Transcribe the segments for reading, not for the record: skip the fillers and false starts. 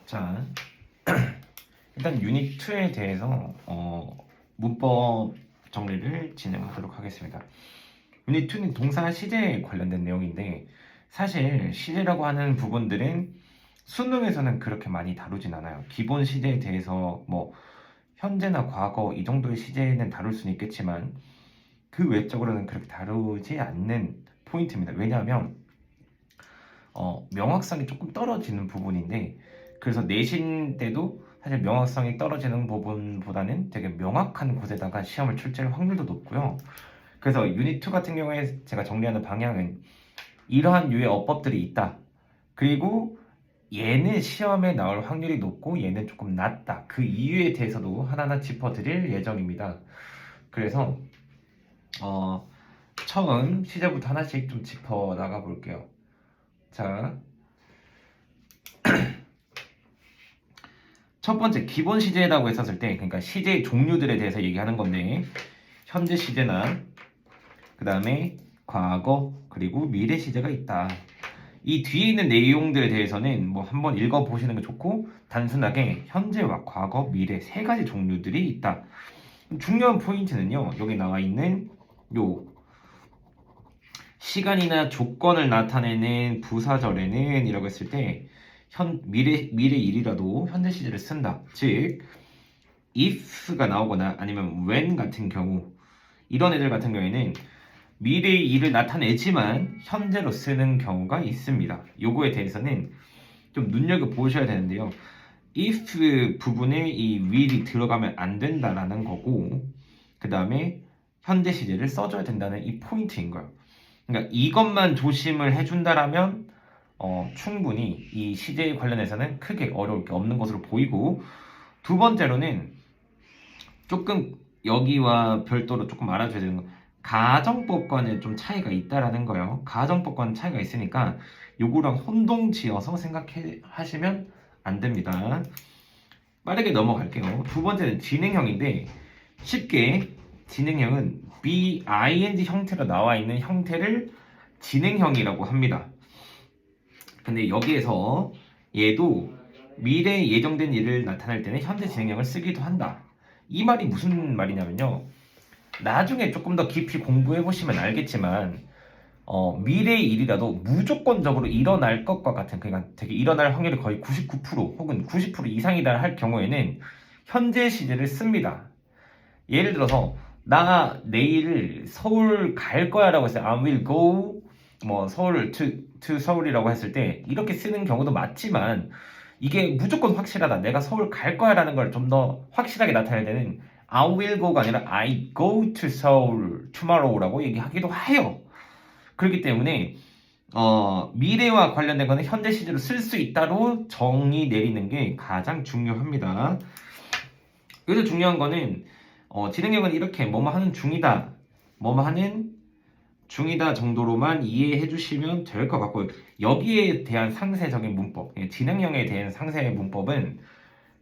자, 일단 유닛 2에 대해서 문법 정리를 진행하도록 하겠습니다. 유닛 2는 동사 시제에 관련된 내용인데 사실 시제라고 하는 부분들은 수능에서는 그렇게 많이 다루진 않아요. 기본 시제에 대해서 뭐 현재나 과거 이 정도의 시제는 다룰 수는 있겠지만 그 외적으로는 그렇게 다루지 않는 포인트입니다. 왜냐하면 명확성이 조금 떨어지는 부분인데 그래서 내신 때도 사실 명확성이 떨어지는 부분보다는 되게 명확한 곳에다가 시험을 출제할 확률도 높고요. 그래서 유닛 2 같은 경우에 제가 정리하는 방향은 이러한 유의 어법들이 있다. 그리고 얘는 시험에 나올 확률이 높고 얘는 조금 낮다. 그 이유에 대해서도 하나하나 짚어드릴 예정입니다. 그래서 처음 시제부터 하나씩 좀 짚어 나가 볼게요. 자, 첫 번째 기본 시제라고 했었을 때 그러니까 시제의 종류들에 대해서 얘기하는 건데 현재 시제나 그 다음에 과거 그리고 미래 시제가 있다. 이 뒤에 있는 내용들에 대해서는 뭐 한번 읽어보시는 게 좋고 단순하게 현재와 과거, 미래 세 가지 종류들이 있다. 중요한 포인트는요. 여기 나와 있는 요 시간이나 조건을 나타내는 부사절에는 이라고 했을 때 미래 일이라도 현재 시제를 쓴다. 즉 if가 나오거나 아니면 when 같은 경우 이런 애들 같은 경우에는 미래의 일을 나타내지만 현재로 쓰는 경우가 있습니다. 요거에 대해서는 좀 눈여겨보셔야 되는데요. if 부분에 이 will이 들어가면 안 된다라는 거고 그 다음에 현재 시제를 써줘야 된다는 이 포인트인 거예요. 그러니까 이것만 조심을 해준다라면 충분히 이 시제에 관련해서는 크게 어려울 게 없는 것으로 보이고 두 번째로는 조금 여기와 별도로 조금 알아줘야 되는 건 가정법과는 좀 차이가 있다라는 거예요. 가정법과는 차이가 있으니까 요거랑 혼동지어서 생각하시면 안 됩니다. 빠르게 넘어갈게요. 두 번째는 진행형인데 쉽게 진행형은 BING 형태로 나와 있는 형태를 진행형이라고 합니다. 근데 여기에서 얘도 미래에 예정된 일을 나타낼 때는 현재 진행형을 쓰기도 한다. 이 말이 무슨 말이냐면요. 나중에 조금 더 깊이 공부해 보시면 알겠지만 미래의 일이라도 무조건적으로 일어날 것과 같은 그러니까 되게 일어날 확률이 거의 99% 혹은 90% 이상이다 할 경우에는 현재 시제를 씁니다. 예를 들어서 나 내일 서울 갈 거야라고 했을 때 I will go 뭐 서울 to 서울이라고 했을 때 이렇게 쓰는 경우도 맞지만 이게 무조건 확실하다. 내가 서울 갈 거야라는 걸 좀 더 확실하게 나타낼 때는 I will go가 아니라 I go to Seoul tomorrow라고 얘기하기도 해요. 그렇기 때문에 미래와 관련된 거는 현재 시제로 쓸 수 있다로 정의 내리는 게 가장 중요합니다. 여기서 중요한 거는 진행형은 이렇게 뭐뭐 하는 중이다, 뭐뭐 하는 중이다 정도로만 이해해 주시면 될 것 같고요. 여기에 대한 상세적인 문법, 진행형에 대한 상세 문법은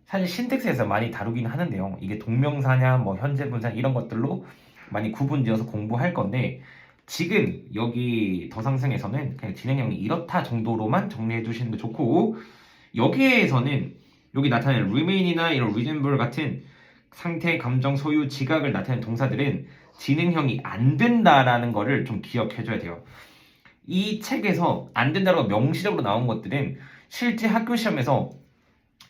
사실 신텍스에서 많이 다루긴 하는데요. 이게 동명사냐, 뭐 현재 분사 이런 것들로 많이 구분지어서 공부할 건데 지금 여기 더 상승에서는 그냥 진행형이 이렇다 정도로만 정리해 주시는 게 좋고 여기에서는 여기 나타내는 remain이나 이런 resemble 같은 상태, 감정, 소유, 지각을 나타내는 동사들은 진행형이 안 된다라는 거를 좀 기억해 줘야 돼요. 이 책에서 안 된다고 명시적으로 나온 것들은 실제 학교 시험에서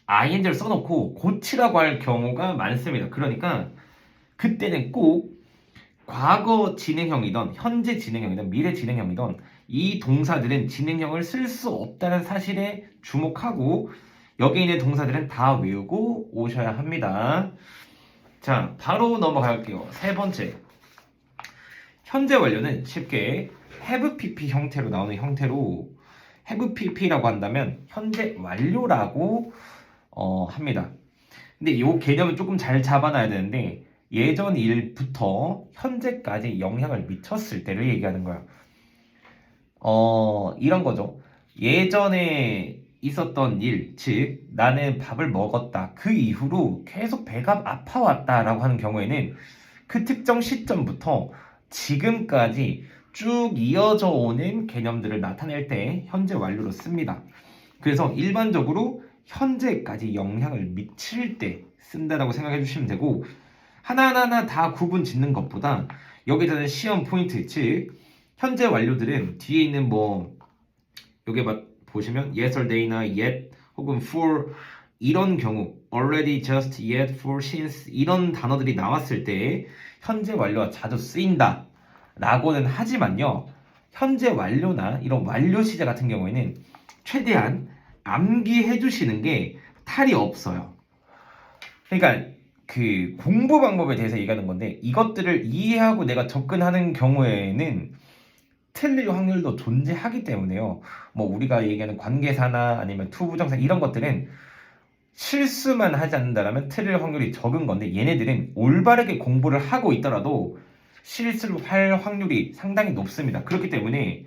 ing를 써놓고 고치라고 할 경우가 많습니다. 그러니까 그때는 꼭 과거 진행형이던 현재 진행형이던 미래 진행형이던 이 동사들은 진행형을 쓸 수 없다는 사실에 주목하고 여기 있는 동사들은 다 외우고 오셔야 합니다. 자, 바로 넘어갈게요. 세 번째. 현재 완료는 쉽게 have pp 형태로 나오는 형태로 have pp라고 한다면 현재 완료라고 합니다. 근데 이 개념은 조금 잘 잡아놔야 되는데 예전 일부터 현재까지 영향을 미쳤을 때를 얘기하는 거야. 이런 거죠. 예전에 있었던 일, 즉 나는 밥을 먹었다. 그 이후로 계속 배가 아파왔다라고 하는 경우에는 그 특정 시점부터 지금까지 쭉 이어져 오는 개념들을 나타낼 때 현재 완료로 씁니다. 그래서 일반적으로 현재까지 영향을 미칠 때 쓴다라고 생각해 주시면 되고 하나하나 다 구분 짓는 것보다 여기서는 시험 포인트 즉 현재 완료들은 뒤에 있는 뭐 여기 보시면 yesterday나 yet 혹은 for 이런 경우 already, just, yet, for, since 이런 단어들이 나왔을 때 현재 완료가 자주 쓰인다 라고는 하지만요 현재 완료나 이런 완료 시제 같은 경우에는 최대한 암기해 주시는 게 탈이 없어요. 그러니까 그 공부 방법에 대해서 얘기하는 건데 이것들을 이해하고 내가 접근하는 경우에는 틀릴 확률도 존재하기 때문에요. 뭐 우리가 얘기하는 관계사나 아니면 투부정사 이런 것들은 실수만 하지 않는다라면 틀릴 확률이 적은 건데 얘네들은 올바르게 공부를 하고 있더라도 실수를 할 확률이 상당히 높습니다. 그렇기 때문에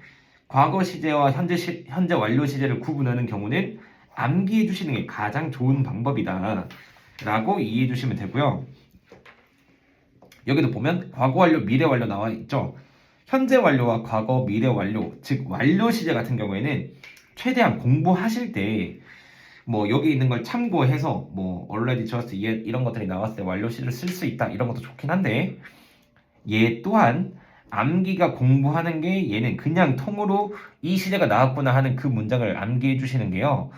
과거 시제와 현재 완료 시제를 구분하는 경우는 암기해 주시는 게 가장 좋은 방법이다 라고 이해해 주시면 되고요. 여기도 보면 과거 완료, 미래 완료 나와 있죠. 현재 완료와 과거, 미래 완료, 즉 완료 시제 같은 경우에는 최대한 공부하실 때 뭐 여기 있는 걸 참고해서 뭐 already, just, yet 이런 것들이 나왔을 때 완료 시제를 쓸 수 있다 이런 것도 좋긴 한데 얘 또한 암기가 공부하는 게 얘는 그냥 통으로 이 시제가 나왔구나 하는 그 문장을 암기해 주시는 게요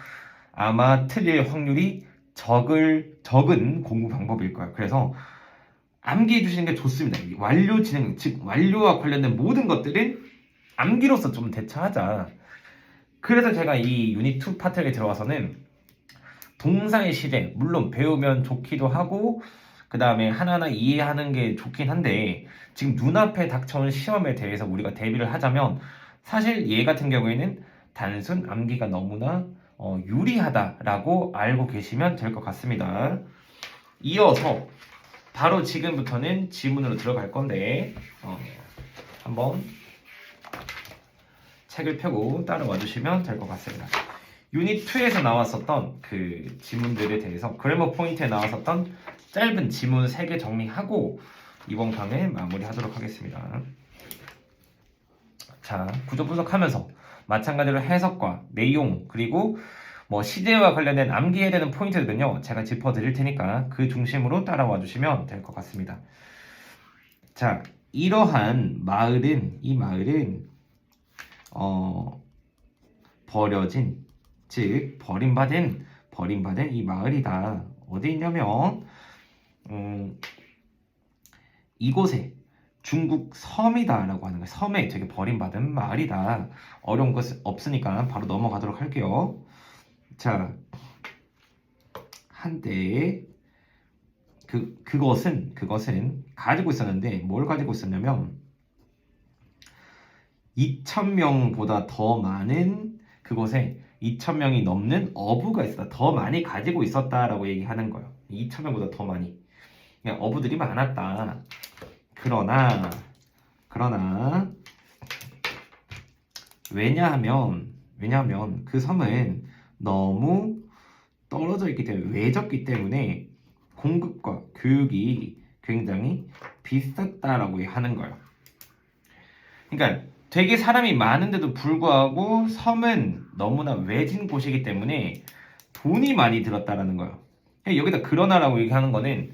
아마 틀릴 확률이 적은 공부 방법일 거예요. 그래서 암기해 주시는 게 좋습니다. 완료 진행, 즉 완료와 관련된 모든 것들은 암기로서 좀 대처하자. 그래서 제가 이 유닛 2 파트에 들어와서는 동사의 시제, 물론 배우면 좋기도 하고 그 다음에 하나하나 이해하는 게 좋긴 한데 지금 눈앞에 닥쳐온 시험에 대해서 우리가 대비를 하자면 사실 얘 같은 경우에는 단순 암기가 너무나 유리하다라고 알고 계시면 될 것 같습니다. 이어서 바로 지금부터는 지문으로 들어갈 건데 한번 책을 펴고 따라와 주시면 될 것 같습니다. 유닛 2에서 나왔었던 그 지문들에 대해서 그래머 포인트에 나왔었던 짧은 지문 3개 정리하고 이번 강의 마무리하도록 하겠습니다. 자, 구조 분석하면서 마찬가지로 해석과 내용 그리고 뭐 시제와 관련된 암기해야 되는 포인트들은요 제가 짚어드릴 테니까 그 중심으로 따라와 주시면 될 것 같습니다. 자, 이러한 마을은 이 마을은 버려진 즉 버림받은 이 마을이다. 어디 있냐면 이곳에 중국 섬이다 라고 하는 거예요. 섬에 되게 버림받은 마을이다. 어려운 것 없으니까 바로 넘어가도록 할게요. 자, 한때 그것은 가지고 있었는데 뭘 가지고 있었냐면 2,000명보다 더 많은 그곳에 2,000명이 넘는 어부가 있었다. 더 많이 가지고 있었다라고 얘기하는 거예요. 2,000명보다 더 많이. 그냥 어부들이 많았다. 그러나 왜냐하면 그 섬은 너무 떨어져 있기 때문에 외졌기 때문에 공급과 교육이 굉장히 비쌌다라고 하는 거예요. 그러니까 되게 사람이 많은데도 불구하고 섬은 너무나 외진 곳이기 때문에 돈이 많이 들었다라는 거예요. 여기다 그러나라고 얘기하는 거는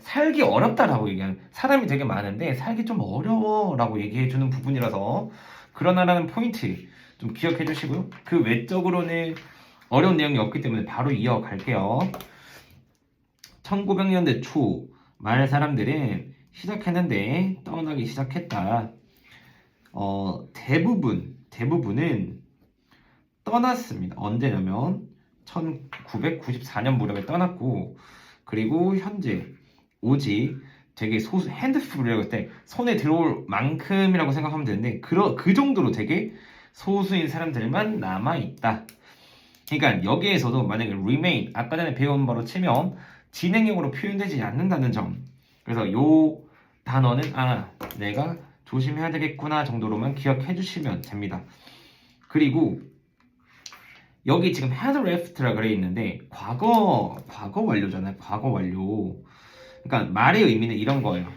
살기 어렵다라고 얘기하는 사람이 되게 많은데 살기 좀 어려워라고 얘기해 주는 부분이라서 그러나라는 포인트 좀 기억해 주시고요. 그 외적으로는 어려운 내용이 없기 때문에 바로 이어갈게요. 1900년대 초 말 사람들은 시작했는데 떠나기 시작했다. 대부분은 떠났습니다. 언제냐면 1994년 무렵에 떠났고 그리고 현재 오직 되게 소수 핸드풀이라고 할 때 손에 들어올 만큼이라고 생각하면 되는데 그 정도로 되게 소수인 사람들만 남아있다. 그러니까 여기에서도 만약에 remain 아까 전에 배운 바로 치면 진행형으로 표현되지 않는다는 점. 그래서 요 단어는 내가 조심해야 되겠구나 정도로만 기억해 주시면 됩니다. 그리고 여기 지금 had left라 그래 있는데 과거 완료잖아요. 과거 완료. 그러니까 말의 의미는 이런 거예요.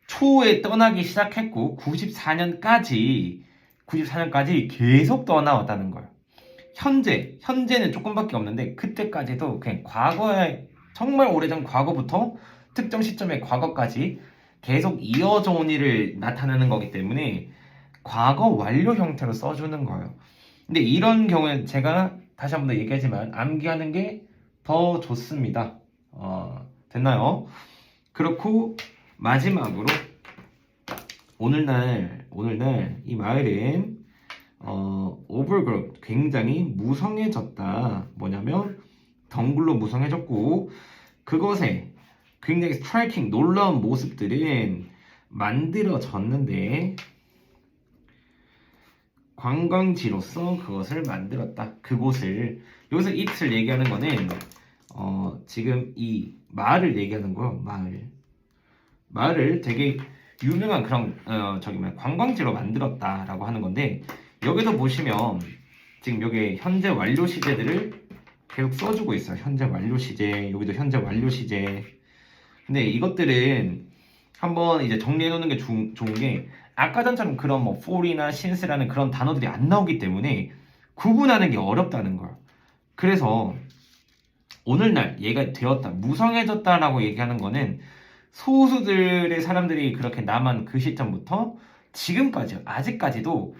초에 떠나기 시작했고 94년까지 계속 떠나왔다는 거예요. 현재는 조금밖에 없는데 그때까지도 그냥 과거에 정말 오래전 과거부터 특정 시점의 과거까지 계속 이어져 온 일을 나타내는 거기 때문에 과거 완료 형태로 써주는 거예요. 근데 이런 경우에 제가 다시 한 번 더 얘기하지만 암기하는 게 더 좋습니다. 됐나요? 그렇고 마지막으로 오늘날 이 마을은 overgrown 굉장히 무성해졌다. 뭐냐면 덩굴로 무성해졌고 그것에 굉장히 스트라이킹 놀라운 모습들은 만들어졌는데 관광지로서 그것을 만들었다. 그곳을 여기서 it을 얘기하는 거는 지금 이 마을을 얘기하는 거예요. 마을을 되게 유명한 그런 관광지로 만들었다라고 하는 건데 여기도 보시면 지금 여기 현재 완료 시제들을 계속 써주고 있어요. 현재 완료 시제, 여기도 현재 완료 시제. 근데 이것들은 한번 이제 정리해 놓는 게 좋은 게 아까 전처럼 그런 뭐 for이나 since라는 그런 단어들이 안 나오기 때문에 구분하는 게 어렵다는 거예요. 그래서 오늘날 얘가 되었다, 무성해졌다라고 얘기하는 거는 소수들의 사람들이 그렇게 남은 그 시점부터 지금까지 아직까지도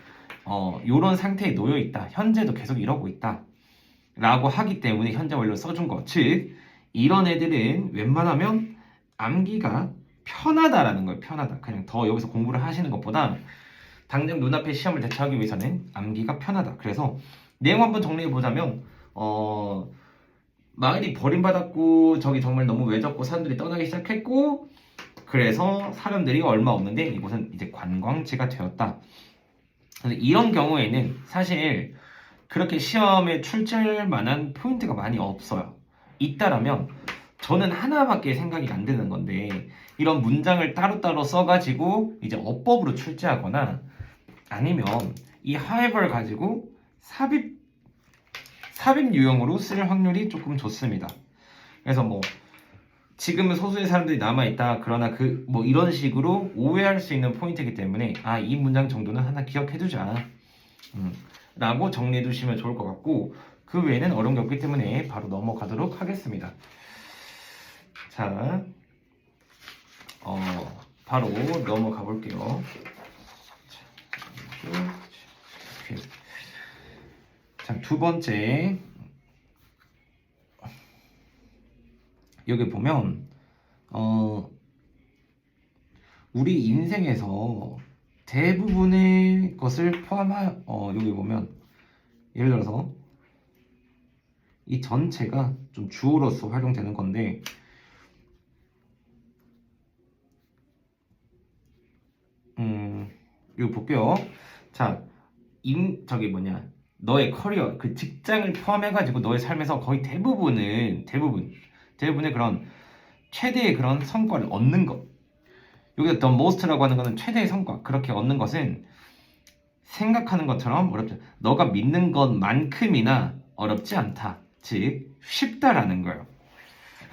요런 상태에 놓여 있다. 현재도 계속 이러고 있다. 라고 하기 때문에 현재 완료 써준 거. 즉 이런 애들은 웬만하면 암기가 편하다라는 거예요. 편하다. 그냥 더 여기서 공부를 하시는 것보다 당장 눈앞에 시험을 대처하기 위해서는 암기가 편하다. 그래서 내용 한번 정리해 보자면 마을이 버림받았고 저기 정말 너무 외졌고 사람들이 떠나기 시작했고 그래서 사람들이 얼마 없는데 이곳은 이제 관광지가 되었다. 근데 이런 경우에는 사실 그렇게 시험에 출제할 만한 포인트가 많이 없어요. 있다라면 저는 하나밖에 생각이 안 드는 건데 이런 문장을 따로따로 써가지고 이제 어법으로 출제하거나 아니면 이 however 가지고 삽입 유형으로 쓸 확률이 조금 좋습니다. 그래서 뭐 지금은 소수의 사람들이 남아있다. 그러나 그 뭐 이런 식으로 오해할 수 있는 포인트이기 때문에 이 문장 정도는 하나 기억해두자 라고 정리해 두시면 좋을 것 같고 그 외에는 어려운 게 없기 때문에 바로 넘어가도록 하겠습니다. 자, 바로 넘어가 볼게요. 자, 두 번째 여기 보면 우리 인생에서 대부분의 것을 포함하여 여기 보면 예를 들어서 이 전체가 좀 주어로서 활용되는 건데 이거 볼게요. 자, 너의 커리어, 그 직장을 포함해가지고 너의 삶에서 거의 대부분의 그런 최대의 그런 성과를 얻는 것. 여기서 the most라고 하는 거는 최대의 성과. 그렇게 얻는 것은 생각하는 것처럼 어렵지. 너가 믿는 것만큼이나 어렵지 않다. 즉 쉽다라는 거예요.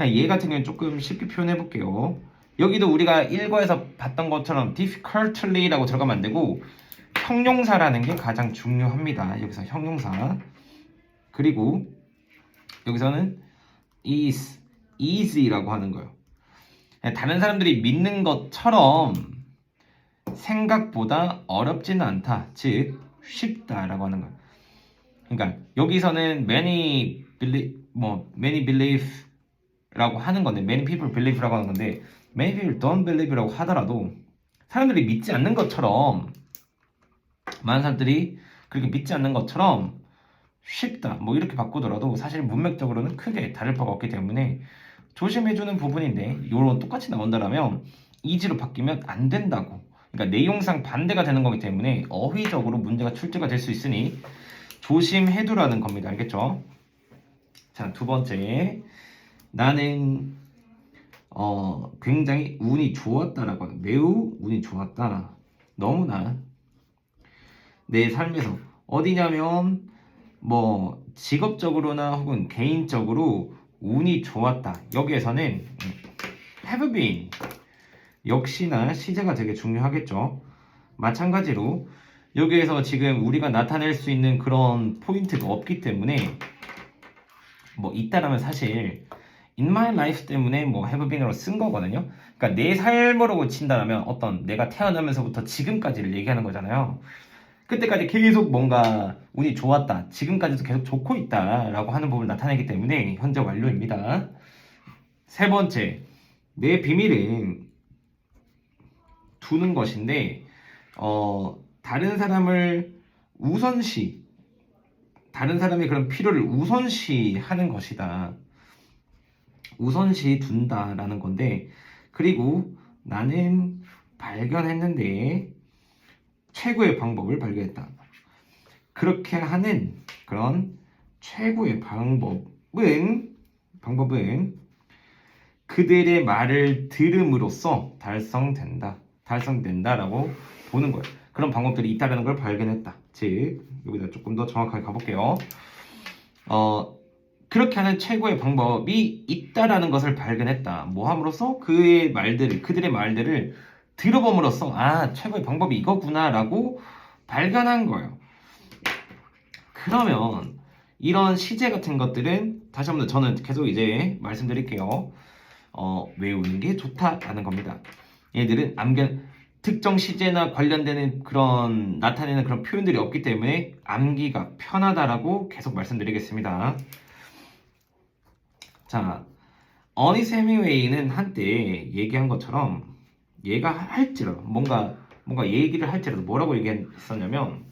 얘 같은 경우는 조금 쉽게 표현해 볼게요. 여기도 우리가 일과에서 봤던 것처럼 difficultly라고 들어가면 안 되고 형용사라는 게 가장 중요합니다. 여기서 형용사. 그리고 여기서는 is, easy라고 하는 거예요. 다른 사람들이 믿는 것처럼 생각보다 어렵지는 않다. 즉 쉽다라고 하는 거예요. 그러니까 여기서는 many believe라고 하는 건데 many people believe라고 하는 건데 many people don't believe라고 하더라도 사람들이 믿지 않는 것처럼 많은 사람들이 그렇게 믿지 않는 것처럼 쉽다 뭐 이렇게 바꾸더라도 사실 문맥적으로는 크게 다를 바가 없기 때문에 조심해주는 부분인데 이런 똑같이 나온다라면 easy로 바뀌면 안 된다고. 그러니까 내용상 반대가 되는 거기 때문에 어휘적으로 문제가 출제가 될 수 있으니 조심해두라는 겁니다. 알겠죠? 자, 두 번째 나는 굉장히 운이 좋았다라고 하는 매우 운이 좋았다. 너무나 내 삶에서 어디냐면 뭐 직업적으로나 혹은 개인적으로 운이 좋았다. 여기에서는 have been 역시나 시제가 되게 중요하겠죠. 마찬가지로 여기에서 지금 우리가 나타낼 수 있는 그런 포인트가 없기 때문에 뭐 있다라면 사실 in my life 때문에 뭐 have been으로 쓴 거거든요. 그러니까 내 삶으로 친다라면 어떤 내가 태어나면서부터 지금까지를 얘기하는 거잖아요. 그때까지 계속 뭔가 운이 좋았다, 지금까지도 계속 좋고 있다라고 하는 부분을 나타내기 때문에 현재 완료입니다. 세 번째, 내 비밀은 두는 것인데 다른 사람을 우선시, 다른 사람의 그런 필요를 우선시하는 것이다. 우선시 둔다라는 건데, 그리고 나는 발견했는데 최고의 방법을 발견했다. 그렇게 하는 그런 최고의 방법은 그들의 말을 들음으로써 달성된다라고 보는 거예요. 그런 방법들이 있다는 걸 발견했다. 즉 여기다 조금 더 정확하게 가볼게요. 그렇게 하는 최고의 방법이 있다라는 것을 발견했다. 뭐 함으로써 그들의 말들을 들어봄으로써 최고의 방법이 이거구나라고 발견한 거예요. 그러면 이런 시제 같은 것들은 다시 한번 저는 계속 이제 말씀드릴게요. 외우는 게 좋다라는 겁니다. 얘들은 특정 시제나 관련되는 그런 나타내는 그런 표현들이 없기 때문에 암기가 편하다라고 계속 말씀드리겠습니다. 자, 어니스 헤밍웨이는 한때 얘기한 것처럼 얘가 할지라도 뭔가 얘기를 할지라도 뭐라고 얘기했었냐면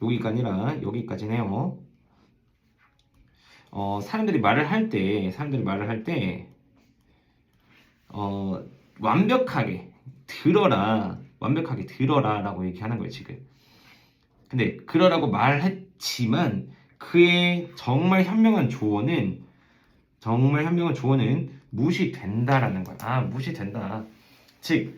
여기가 아니라 여기까지네요. 사람들이 말을 할 때 완벽하게 들어라라고 얘기하는 거예요, 지금. 근데 그러라고 말했지만 그의 정말 현명한 조언은 무시된다라는 거야. 무시된다. 즉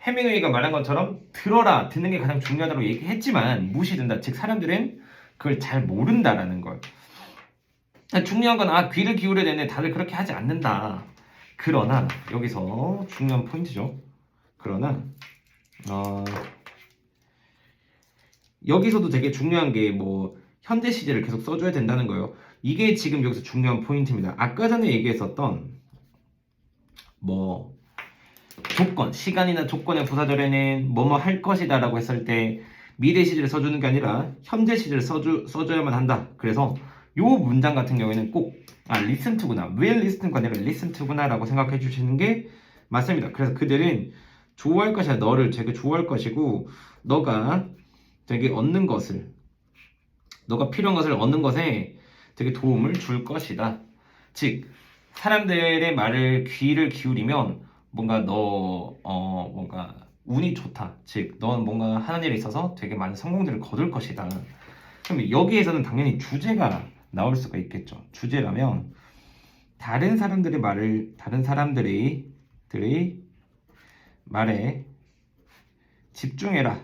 해밍웨이가 말한 것처럼 들어라, 듣는 게 가장 중요하다고 얘기했지만 무시된다. 즉 사람들은 그걸 잘 모른다라는 걸. 중요한 건 귀를 기울여야 되는데 다들 그렇게 하지 않는다. 그러나 여기서 중요한 포인트죠. 그러나 여기서도 되게 중요한 게 뭐 현재 시제를 계속 써줘야 된다는 거예요. 이게 지금 여기서 중요한 포인트입니다. 아까 전에 얘기했었던 뭐 조건, 시간이나 조건의 부사절에는 뭐뭐 할 것이다 라고 했을 때 미래 시제를 써주는 게 아니라 현재 시제를 써줘야만 한다. 그래서 요 문장 같은 경우에는 꼭 listen to구나, will listen to가 아니라 listen to구나 라고 생각해 주시는 게 맞습니다. 그래서 그들은 좋아할 것이야. 너를 되게 좋아할 것이고 너가 되게 너가 필요한 것을 얻는 것에 되게 도움을 줄 것이다. 즉 사람들의 말을 귀를 기울이면 뭔가 뭔가 운이 좋다. 즉 넌 뭔가 하는 일에 있어서 되게 많은 성공들을 거둘 것이다. 그럼 여기에서는 당연히 주제가 나올 수가 있겠죠. 주제라면 다른 사람들의 말에 집중해라.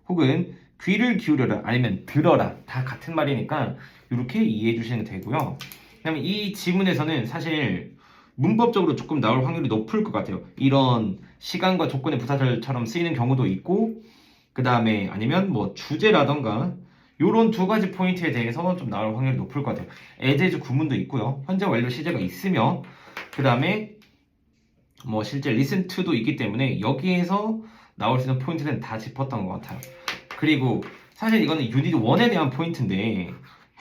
혹은 귀를 기울여라. 아니면 들어라. 다 같은 말이니까 이렇게 이해해 주시면 되고요. 그다음에 이 지문에서는 사실 문법적으로 조금 나올 확률이 높을 것 같아요. 이런 시간과 조건의 부사절처럼 쓰이는 경우도 있고, 그 다음에 아니면 뭐 주제라던가 요런 두 가지 포인트에 대해서 좀 나올 확률이 높을 것 같아요. as 구문도 있고요. 현재 완료 시제가 있으며, 그 다음에 뭐 실제 listen to도 있기 때문에 여기에서 나올 수 있는 포인트는 다 짚었던 것 같아요. 그리고 사실 이거는 유닛 1에 대한 포인트인데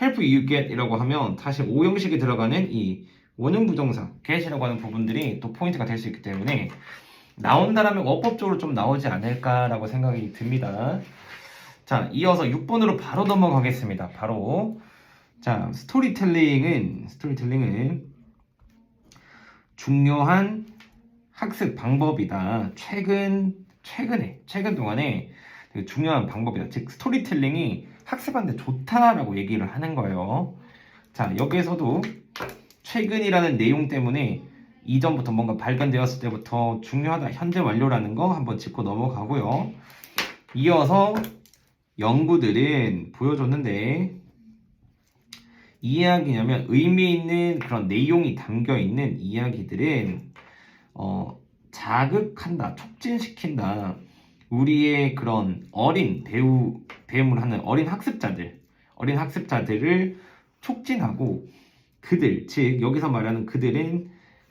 help you get 이라고 하면 다시 오형식에 들어가는 이 원형 부정사 get이라고 하는 부분들이 또 포인트가 될 수 있기 때문에 나온다라면 어법적으로 좀 나오지 않을까라고 생각이 듭니다. 자, 이어서 6번으로 바로 넘어가겠습니다. 자, 스토리텔링은 중요한 학습 방법이다. 최근 동안에 되게 중요한 방법이다. 즉 스토리텔링이 학습하는데 좋다라고 얘기를 하는 거예요. 자, 여기에서도 최근이라는 내용 때문에 이전부터 뭔가 발견되었을 때부터 중요하다. 현재 완료라는 거 한번 짚고 넘어가고요. 이어서 연구들은 보여줬는데 이야기냐면 의미 있는 그런 내용이 담겨 있는 이야기들은 자극한다, 촉진시킨다. 우리의 그런 어린 배움을 하는 어린 학습자들을 촉진하고 그들, 즉 여기서 말하는 그들은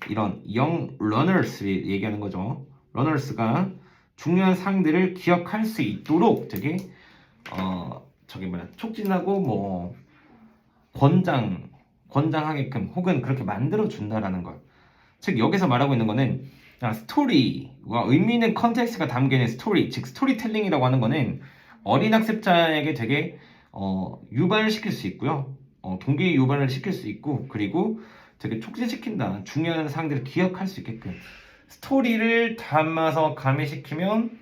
이런 young learners를 얘기하는 거죠. learners가 중요한 사항들을 기억할 수 있도록 되게 촉진하고 뭐 권장하게끔 혹은 그렇게 만들어 준다라는 걸. 즉 여기서 말하고 있는 거는 스토리와 의미 있는 컨텍스트가 담겨있는 스토리, 즉 스토리텔링이라고 하는 거는 어린 학습자에게 되게 유발을 시킬 수 있고요. 동기 유발을 시킬 수 있고 그리고 되게 촉진시킨다. 중요한 사항들을 기억할 수 있게끔 스토리를 담아서 가미시키면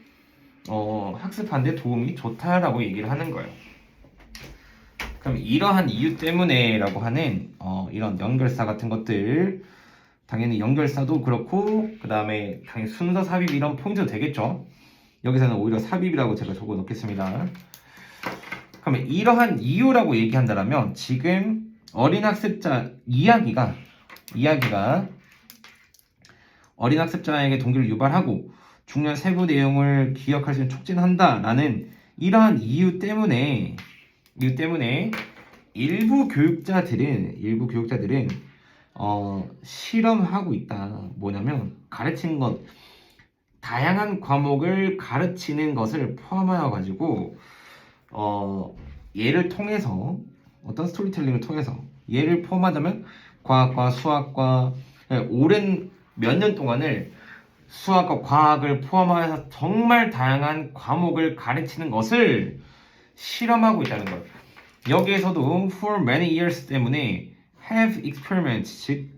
학습하는 데 도움이 좋다라고 얘기를 하는 거예요. 그럼 이러한 이유 때문에라고 하는 이런 연결사 같은 것들 당연히 연결사도 그렇고 그 다음에 당연히 순서 삽입 이런 포인트도 되겠죠. 여기서는 오히려 삽입이라고 제가 적어 놓겠습니다. 그러면 이러한 이유라고 얘기한다면 지금 어린 학습자 이야기가 어린 학습자에게 동기를 유발하고 중요한 세부 내용을 기억할 수 있는 촉진한다라는 이러한 이유 때문에 일부 교육자들은 실험하고 있다. 뭐냐면 가르치는 것 다양한 과목을 가르치는 것을 포함하여 가지고 얘를 통해서 어떤 스토리텔링을 통해서 얘를 포함하자면 과학과 수학과 오랜 몇 년 동안을 수학과 과학을 포함해서 정말 다양한 과목을 가르치는 것을 실험하고 있다는 것. 여기에서도 for many years 때문에 have experiments, 즉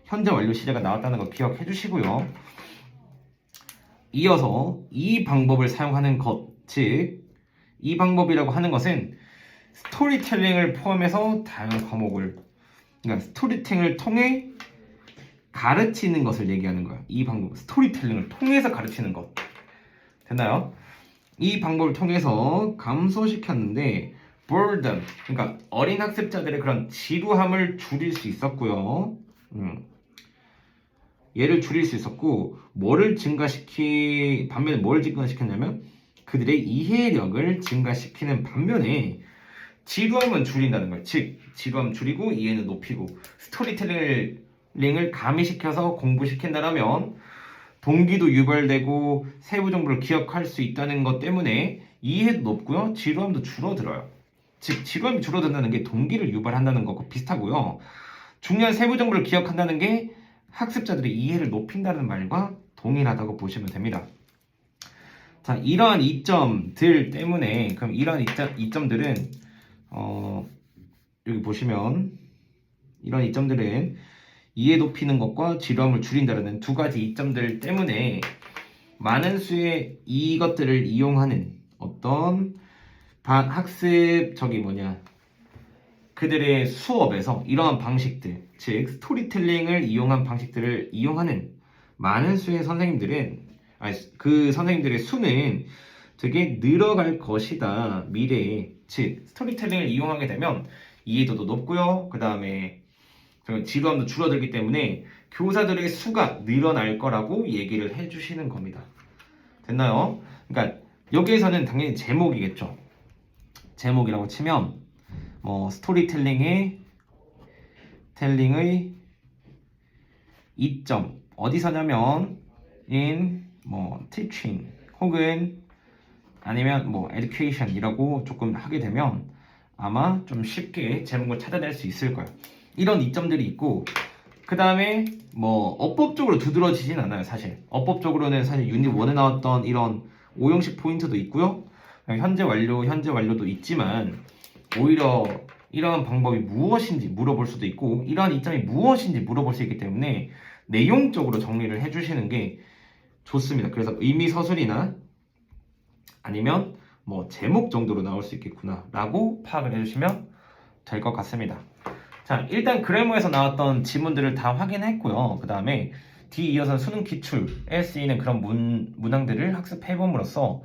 현재 완료 시제가 나왔다는 거 기억해 주시고요. 이어서 이 방법을 사용하는 것, 즉 이 방법이라고 하는 것은 스토리텔링을 포함해서 다양한 과목을 그러니까 스토리텔링을 통해 가르치는 것을 얘기하는 거예요. 이 방법, 스토리텔링을 통해서 가르치는 것. 됐나요? 이 방법을 통해서 감소시켰는데 boredom, 그러니까 어린 학습자들의 그런 지루함을 줄일 수 있었고요. 얘를 줄일 수 있었고 반면에 뭘 증가시켰냐면 그들의 이해력을 증가시키는 반면에 지루함은 줄인다는 거예요. 즉 지루함 줄이고 이해는 높이고 스토리텔링을 가미시켜서 공부시킨다면 동기도 유발되고 세부 정보를 기억할 수 있다는 것 때문에 이해도 높고요. 지루함도 줄어들어요. 즉 지루함이 줄어든다는 게 동기를 유발한다는 것과 비슷하고요. 중요한 세부 정보를 기억한다는 게 학습자들의 이해를 높인다는 말과 동일하다고 보시면 됩니다. 자, 이러한 이점들 때문에 그럼 이러한 이점들은 여기 보시면 이러한 이점들은 이해 높이는 것과 지루함을 줄인다는 두 가지 이점들 때문에 많은 수의 이것들을 이용하는 어떤 학습 그들의 수업에서 이러한 방식들, 즉 스토리텔링을 이용한 방식들을 이용하는 많은 수의 선생님들은 그 선생님들의 수는 되게 늘어갈 것이다. 미래에. 즉 스토리텔링을 이용하게 되면 이해도도 높고요. 그 다음에 지루함도 줄어들기 때문에 교사들의 수가 늘어날 거라고 얘기를 해주시는 겁니다. 됐나요? 그러니까 여기에서는 당연히 제목이겠죠. 제목이라고 치면 스토리텔링의 이점 어디서냐면 in teaching 혹은 아니면 education이라고 조금 하게 되면 아마 좀 쉽게 제목을 찾아낼 수 있을 거예요. 이런 이점들이 있고 그 다음에 어법적으로 두드러지진 않아요. 사실 어법적으로는 사실 유닛 1에 나왔던 이런 오형식 포인트도 있고요. 현재 완료도 있지만 오히려 이러한 방법이 무엇인지 물어볼 수도 있고 이러한 이점이 무엇인지 물어볼 수 있기 때문에 내용적으로 정리를 해주시는 게 좋습니다. 그래서 의미 서술이나 아니면 제목 정도로 나올 수 있겠구나 라고 파악을 해주시면 될 것 같습니다. 자, 일단 그래머에서 나왔던 지문들을 다 확인했고요. 그 다음에 뒤 이어서 수능 기출에 쓰이는 그런 문항들을 학습해봄으로써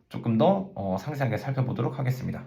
조금 더 상세하게 살펴보도록 하겠습니다.